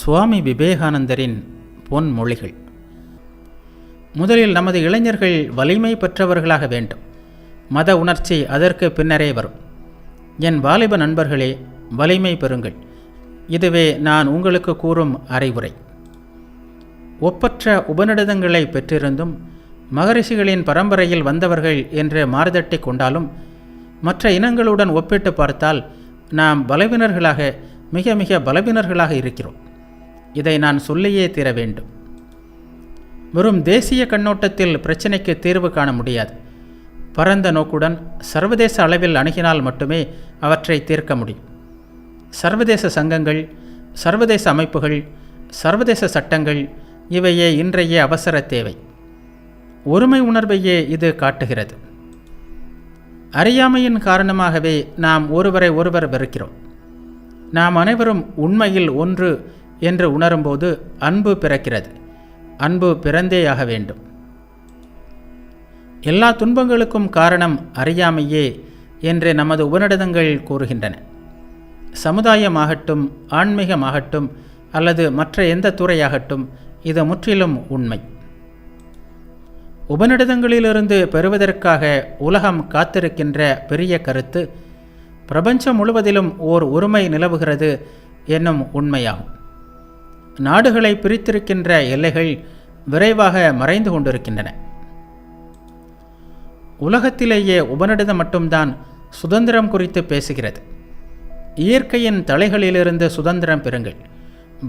சுவாமி விவேகானந்தரின் பொன்மொழிகள். முதலில் நமது இளைஞர்கள் வலிமை பெற்றவர்களாக வேண்டும். மத உணர்ச்சி அதற்கு பின்னரே வரும். என் வாலிப நண்பர்களே, வலிமை பெறுங்கள். இதுவே நான் உங்களுக்கு கூறும் அறிவுரை. ஒப்பற்ற உபநிடதங்களை பெற்றிருந்தும் மகரிஷிகளின் பரம்பரையில் வந்தவர்கள் என்று மாறுதட்டி கொண்டாலும் மற்ற இனங்களுடன் ஒப்பிட்டு பார்த்தால் நாம் பலவீனர்களாக, மிக மிக பலவீனர்களாக இருக்கிறோம். இதை நான் சொல்லியே தீர வேண்டும். வெறும் தேசிய கண்ணோட்டத்தில் பிரச்சினைக்கு தீர்வு காண முடியாது. பரந்த நோக்குடன் சர்வதேச அளவில் அணுகினால் மட்டுமே அவற்றை தீர்க்க முடியும். சர்வதேச சங்கங்கள், சர்வதேச அமைப்புகள், சர்வதேச சட்டங்கள் இவையே இன்றைய அவசர தேவை. ஒருமை உணர்வையே இது காட்டுகிறது. அறியாமையின் காரணமாகவே நாம் ஒருவரை ஒருவர் வெறுக்கிறோம். நாம் அனைவரும் உண்மையில் ஒன்று என்று உணரும்போது அன்பு பிறக்கிறது. அன்பு பிறந்தேயாக வேண்டும். எல்லா துன்பங்களுக்கும் காரணம் அறியாமையே என்று நமது உபநிடதங்கள் கூறுகின்றன. சமுதாயமாகட்டும், ஆன்மீகமாகட்டும் அல்லது மற்ற எந்த துறையாகட்டும், இது முற்றிலும் உண்மை. உபநிடதங்களிலிருந்து பெறுவதற்காக உலகம் காத்திருக்கின்ற பெரிய கருத்து பிரபஞ்சம் முழுவதிலும் ஓர் ஒருமை நிலவுகிறது என்னும் உண்மையாகும். நாடுகளை பிரித்திருக்கின்ற எல்லைகள் விரைவாக மறைந்து கொண்டிருக்கின்றன. உலகத்திலேயே உபநிடதம் மட்டும்தான் சுதந்திரம் குறித்து பேசுகிறது. இயற்கையின் தலைகளிலிருந்து சுதந்திரம் பெறுங்கள்,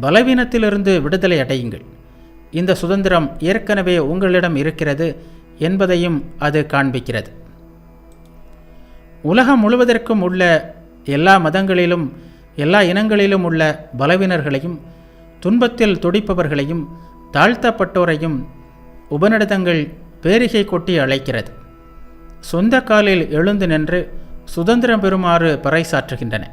பலவீனத்திலிருந்து விடுதலை அடையுங்கள். இந்த சுதந்திரம் ஏற்கனவே உங்களிடம் இருக்கிறது என்பதையும் அது காண்பிக்கிறது. உலகம் முழுவதற்கும் உள்ள எல்லா மதங்களிலும் எல்லா இனங்களிலும் உள்ள பலவீனர்களையும், துன்பத்தில் துடிப்பவர்களையும், தாழ்த்தப்பட்டோரையும் உபநிடதங்கள் பேரிகை கொட்டி அழைக்கிறது. சொந்த காலில் எழுந்து நின்று சுதந்திரம் பெறுமாறு பறைசாற்றுகின்றன.